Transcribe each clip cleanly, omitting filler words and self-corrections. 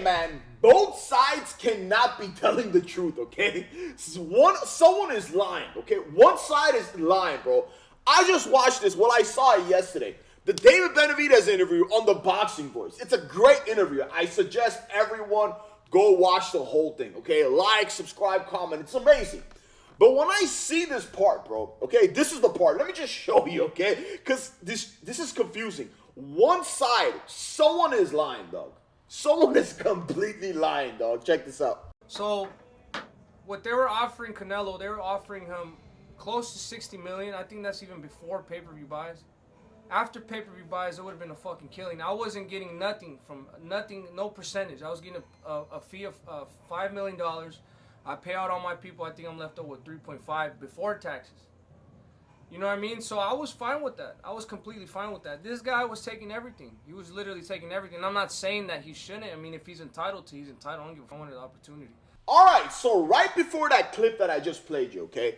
Hey, man, both sides cannot be telling the truth, okay? Someone is lying, okay? One side is lying, bro. I just watched this. Well, I saw it yesterday. The David Benavidez interview on the Boxing Voice. It's a great interview. I suggest everyone go watch the whole thing, okay? Like, subscribe, comment. It's amazing. But when I see this part, bro, okay, this is the part. Let me just show you, okay? Because this is confusing. One side, someone is lying, dog. Someone is completely lying, dog. Check this out. So, what they were offering Canelo, they were offering him close to $60 million. I think that's even before pay-per-view buys. After pay-per-view buys, it would have been a fucking killing. I wasn't getting nothing, no percentage. I was getting a fee of $5 million. I pay out all my people. I think I'm left over with 3.5 before taxes. You know what I mean? So I was fine with that. I was completely fine with that. This guy was taking everything. He was literally taking everything. I'm not saying that he shouldn't. I mean, if he's entitled to, he's entitled. I don't give a fuck. I wanted the opportunity. All right, so right before that clip that I just played you, okay,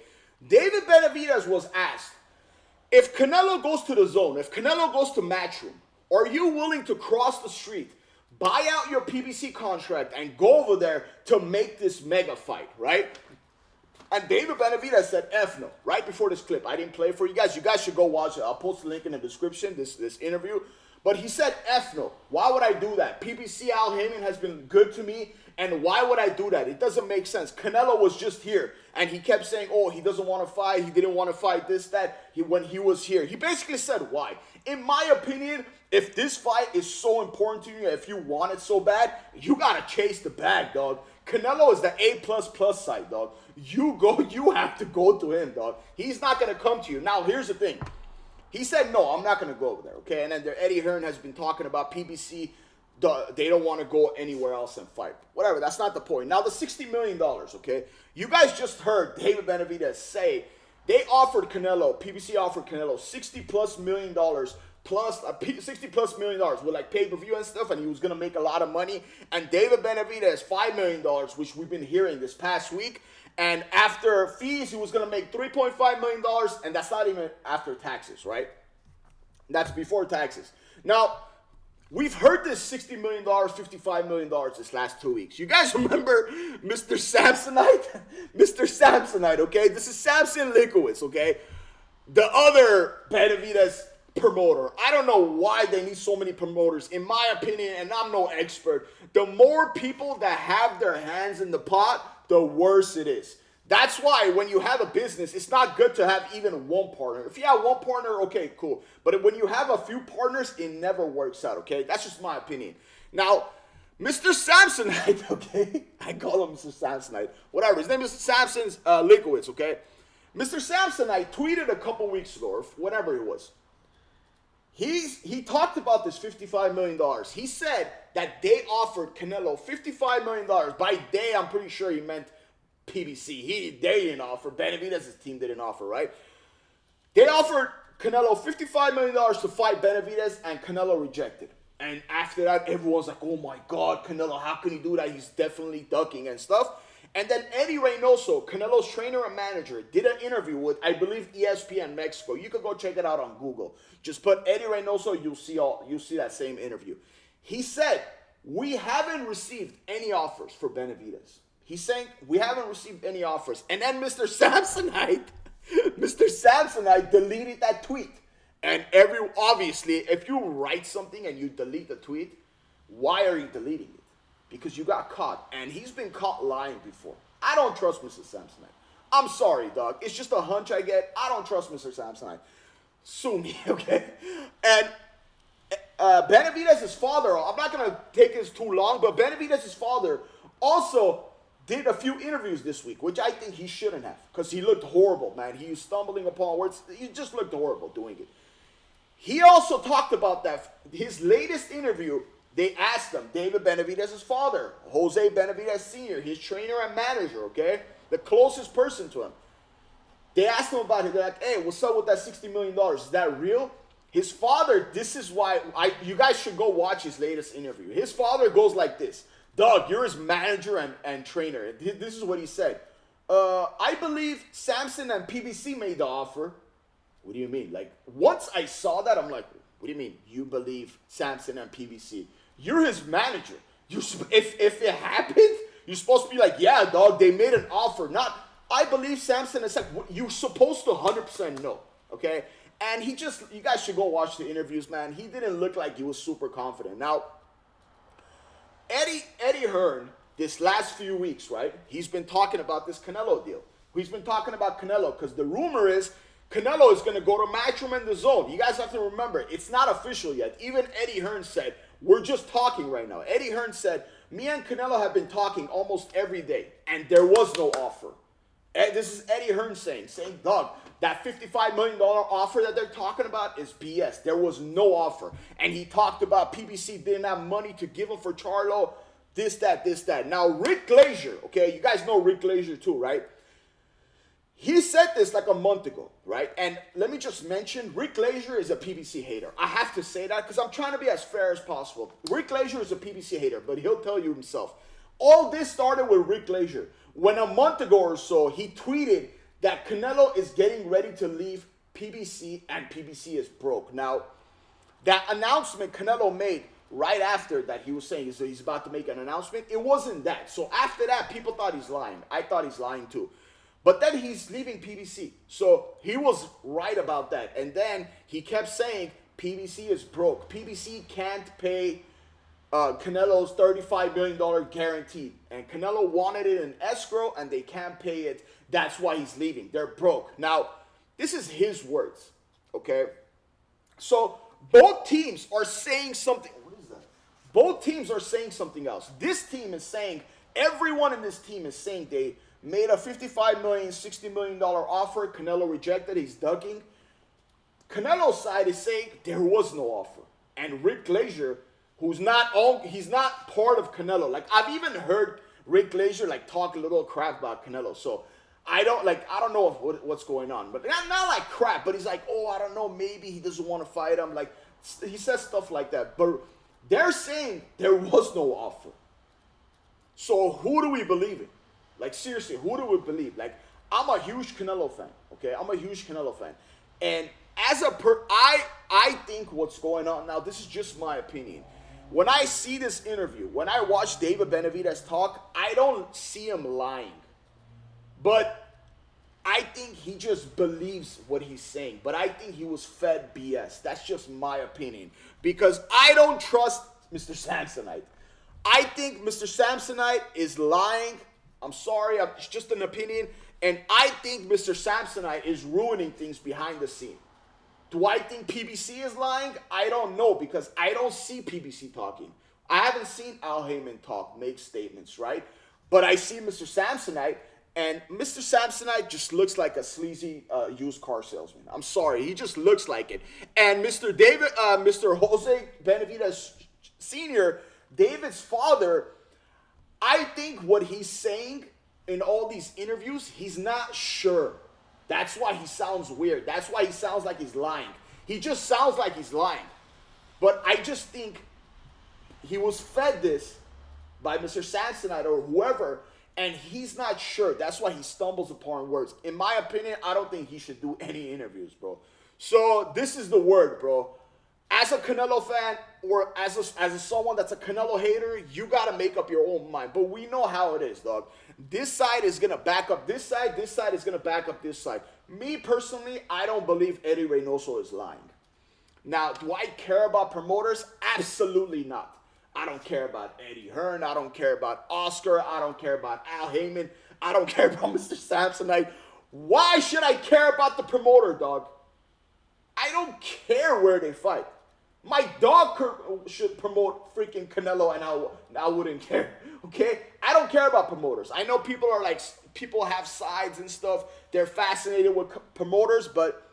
David Benavidez was asked, if Canelo goes to the zone, if Canelo goes to Matchroom, are you willing to cross the street, buy out your PBC contract, and go over there to make this mega fight, right? And David Benavidez said, F no, right before this clip. I didn't play it for you guys. You guys should go watch it. I'll post the link in the description, this interview. But he said, F no. Why would I do that? PBC Al Heyman has been good to me, and why would I do that? It doesn't make sense. Canelo was just here, and he kept saying, oh, he doesn't want to fight. He didn't want to fight this, that, when he was here. He basically said, why? In my opinion, if this fight is so important to you, if you want it so bad, you got to chase the bag, dog. Canelo is the A++ side, dog. You have to go to him, dog. He's not going to come to you. Now, here's the thing. He said, no, I'm not going to go over there, okay? And then Eddie Hearn has been talking about PBC. They don't want to go anywhere else and fight. Whatever, that's not the point. Now, the $60 million, okay? You guys just heard David Benavidez say they offered Canelo, PBC offered Canelo $60+ million plus $60+ million with like pay-per-view and stuff, and he was going to make a lot of money. And David Benavidez, $5 million, which we've been hearing this past week. And after fees, he was going to make $3.5 million, and that's not even after taxes, right? That's before taxes. Now, we've heard this $60 million, $55 million this last 2 weeks. You guys remember Mr. Samsonite? Mr. Samsonite, okay? This is Samson Likowitz, okay? The other Benavidez promoter. I don't know why they need so many promoters. In my opinion, and I'm no expert, the more people that have their hands in the pot, the worse it is. That's why when you have a business, it's not good to have even one partner. If you have one partner, okay, cool. But when you have a few partners, it never works out, okay? That's just my opinion. Now, Mr. Samsonite, okay? I call him Mr. Samsonite. Whatever. His name is Samson Likowitz, okay? Mr. Samsonite tweeted a couple weeks ago, or whatever it was. He talked about this $55 million. He said that they offered Canelo $55 million. By they, I'm pretty sure he meant PBC. They didn't offer. Benavidez's team didn't offer, right? They offered Canelo $55 million to fight Benavidez, and Canelo rejected. And after that, everyone's like, oh my God, Canelo, how can he do that? He's definitely ducking and stuff. And then Eddie Reynoso, Canelo's trainer and manager, did an interview with, I believe, ESPN Mexico. You can go check it out on Google. Just put Eddie Reynoso, you'll see that same interview. He said, we haven't received any offers for Benavidez. He's saying, we haven't received any offers. And then Mr. Samsonite deleted that tweet. And obviously, if you write something and you delete the tweet, why are you deleting it? Because you got caught, and he's been caught lying before. I don't trust Mr. Samsonite. I'm sorry, dog. It's just a hunch I get. I don't trust Mr. Samsonite. Sue me, okay? And Benavidez's father, I'm not going to take this too long, but Benavidez's father also did a few interviews this week, which I think he shouldn't have, because he looked horrible, man. He was stumbling upon words. He just looked horrible doing it. He also talked about that. His latest interview, they asked him, David Benavidez's father, Jose Benavidez Sr., his trainer and manager, okay? The closest person to him. They asked him about it. They're like, hey, what's up with that $60 million? Is that real? His father, this is why, you guys should go watch his latest interview. His father goes like this. Doug, you're his manager and trainer. This is what he said. I believe Samson and PBC made the offer. What do you mean? Like, once I saw that, I'm like, what do you mean? You believe Samson and PBC? You're his manager. If it happened, you're supposed to be like, yeah, dog, they made an offer. Not, I believe Samson is like, you're supposed to 100% know, okay? And you guys should go watch the interviews, man. He didn't look like he was super confident. Now, Eddie Hearn, this last few weeks, right? He's been talking about this Canelo deal. He's been talking about Canelo because the rumor is Canelo is going to go to Matchroom in the Zone. You guys have to remember, it's not official yet. Even Eddie Hearn said, we're just talking right now. Eddie Hearn said, me and Canelo have been talking almost every day, and there was no offer. And this is Eddie Hearn saying, dog, that $55 million offer that they're talking about is BS. There was no offer. And he talked about PBC didn't have money to give him for Charlo, this, that. Now, Rick Glazier, okay, you guys know Rick Glazier too, right? He said this like a month ago, right? And let me just mention, Rick Glazier is a PBC hater. I have to say that because I'm trying to be as fair as possible. Rick Glazier is a PBC hater, but he'll tell you himself. All this started with Rick Glazier. When a month ago or so, he tweeted that Canelo is getting ready to leave PBC and PBC is broke. Now, that announcement Canelo made right after that, he was saying he's about to make an announcement, it wasn't that. So after that, people thought he's lying. I thought he's lying too. But then he's leaving PBC. So he was right about that. And then he kept saying PBC is broke. PBC can't pay Canelo's $35 million guaranteed. And Canelo wanted it in escrow and they can't pay it. That's why he's leaving. They're broke. Now, this is his words, okay? So both teams are saying something. What is that? Both teams are saying something else. This team is saying, everyone in this team is saying they made a $55 million, $60 million offer. Canelo rejected. He's ducking. Canelo's side is saying there was no offer. And Rick Glazier, he's not part of Canelo. Like, I've even heard Rick Glazier like talk a little crap about Canelo. So I don't know what's going on. But not like crap, but he's like, oh, I don't know, maybe he doesn't want to fight him. Like, he says stuff like that. But they're saying there was no offer. So who do we believe in? Like, seriously, who do we believe? Like, I'm a huge Canelo fan, okay? I'm a huge Canelo fan. And I think what's going on now, this is just my opinion. When I see this interview, when I watch David Benavidez talk, I don't see him lying. But I think he just believes what he's saying. But I think he was fed BS. That's just my opinion. Because I don't trust Mr. Samsonite. I think Mr. Samsonite is lying. I'm sorry, it's just an opinion. And I think Mr. Samsonite is ruining things behind the scene. Do I think PBC is lying? I don't know because I don't see PBC talking. I haven't seen Al Heyman make statements, right? But I see Mr. Samsonite, and Mr. Samsonite just looks like a sleazy used car salesman. I'm sorry, he just looks like it. And Mr. Jose Benavidez Sr., David's father, I think what he's saying in all these interviews, he's not sure. That's why he sounds weird. That's why he sounds like he's lying. He just sounds like he's lying. But I just think he was fed this by Mr. Samsonite or whoever, and he's not sure. That's why he stumbles upon words. In my opinion, I don't think he should do any interviews, bro. So this is the word, bro. As a Canelo fan or as someone that's a Canelo hater, you got to make up your own mind. But we know how it is, dog. This side is going to back up this side. This side is going to back up this side. Me, personally, I don't believe Eddie Reynoso is lying. Now, do I care about promoters? Absolutely not. I don't care about Eddie Hearn. I don't care about Oscar. I don't care about Al Heyman. I don't care about Mr. Samsonite. Why should I care about the promoter, dog? I don't care where they fight. My dog should promote freaking Canelo and I wouldn't care, okay? I don't care about promoters. I know people have sides and stuff. They're fascinated with promoters, but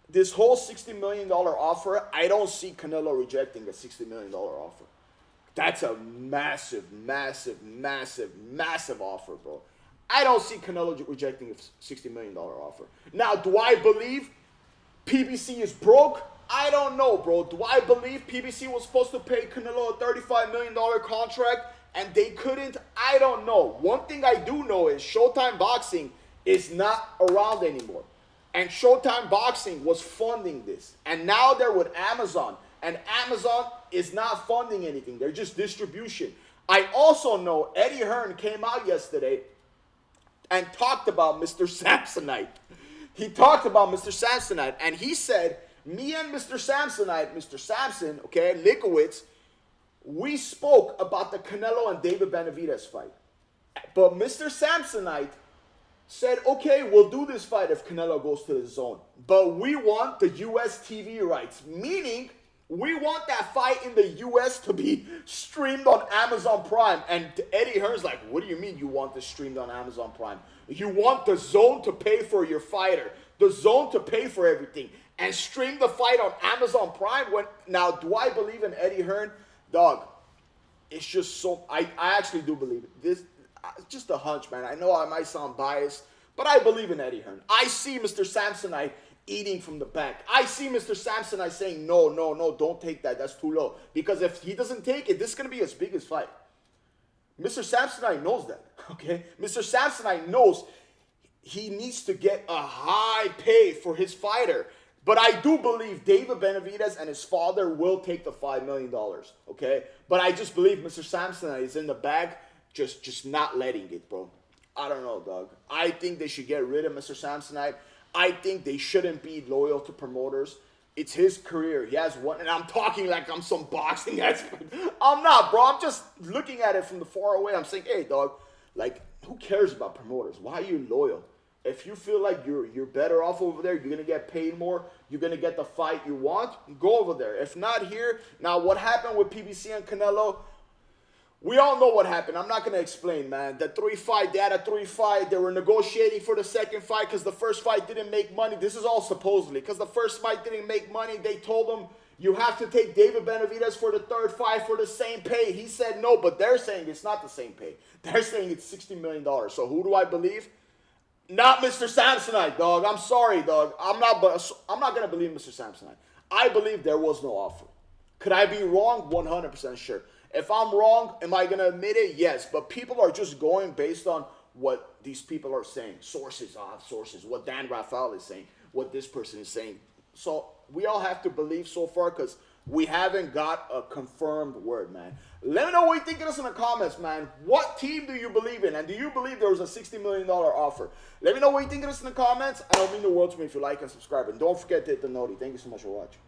this whole $60 million offer, I don't see Canelo rejecting a $60 million offer. That's a massive, massive, massive, massive offer, bro. I don't see Canelo rejecting a $60 million offer. Now, do I believe PBC is broke? I don't know, bro. Do I believe PBC was supposed to pay Canelo a $35 million contract and they couldn't? I don't know. One thing I do know is Showtime Boxing is not around anymore. And Showtime Boxing was funding this. And now they're with Amazon. And Amazon is not funding anything. They're just distribution. I also know Eddie Hearn came out yesterday and talked about Mr. Samsonite. He talked about Mr. Samsonite, and he said, me and Mr. Samsonite, Mr. Samson, okay, Likowitz, we spoke about the Canelo and David Benavidez fight. But Mr. Samsonite said, okay, we'll do this fight if Canelo goes to the zone. But we want the U.S. TV rights, meaning we want that fight in the U.S. to be streamed on Amazon Prime. And Eddie Hearn's like, what do you mean you want this streamed on Amazon Prime? You want the zone to pay for your fighter, the zone to pay for everything, and stream the fight on Amazon Prime? Now, do I believe in Eddie Hearn? Dog, it's just so, I actually do believe it. This, it's just a hunch, man. I know I might sound biased, but I believe in Eddie Hearn. I see Mr. Samsonite eating from the back. I see Mr. Samsonite saying, no, don't take that. That's too low. Because if he doesn't take it, this is going to be his biggest fight. Mr. Samsonite knows that, okay? Mr. Samsonite knows he needs to get a high pay for his fighter. But I do believe David Benavidez and his father will take the $5 million, okay? But I just believe Mr. Samsonite is in the bag, just not letting it, bro. I don't know, dog. I think they should get rid of Mr. Samsonite. I think they shouldn't be loyal to promoters. It's his career. He has one, and I'm talking like I'm some boxing expert. I'm not, bro. I'm just looking at it from the far away. I'm saying, hey, dog, like, who cares about promoters? Why are you loyal? If you feel like you're better off over there, you're going to get paid more, you're going to get the fight you want, go over there. If not here, now what happened with PBC and Canelo, we all know what happened. I'm not going to explain, man. The 3-fight, they had a 3-fight. They were negotiating for the second fight because the first fight didn't make money. This is all supposedly. Because the first fight didn't make money, they told him, you have to take David Benavidez for the third fight for the same pay. He said no, but they're saying it's not the same pay. They're saying it's $60 million. So who do I believe? Not Mr. Samsonite, dog. I'm sorry, dog. I'm not going to believe Mr. Samsonite. I believe there was no offer. Could I be wrong? 100% sure. If I'm wrong, am I going to admit it? Yes. But people are just going based on what these people are saying. Sources, what Dan Rafael is saying, what this person is saying. So we all have to believe so far because we haven't got a confirmed word, man. Let me know what you think of us in the comments, man. What team do you believe in? And do you believe there was a $60 million offer? Let me know what you think of us in the comments. And it'll mean the world to me if you like and subscribe. And don't forget to hit the noti. Thank you so much for watching.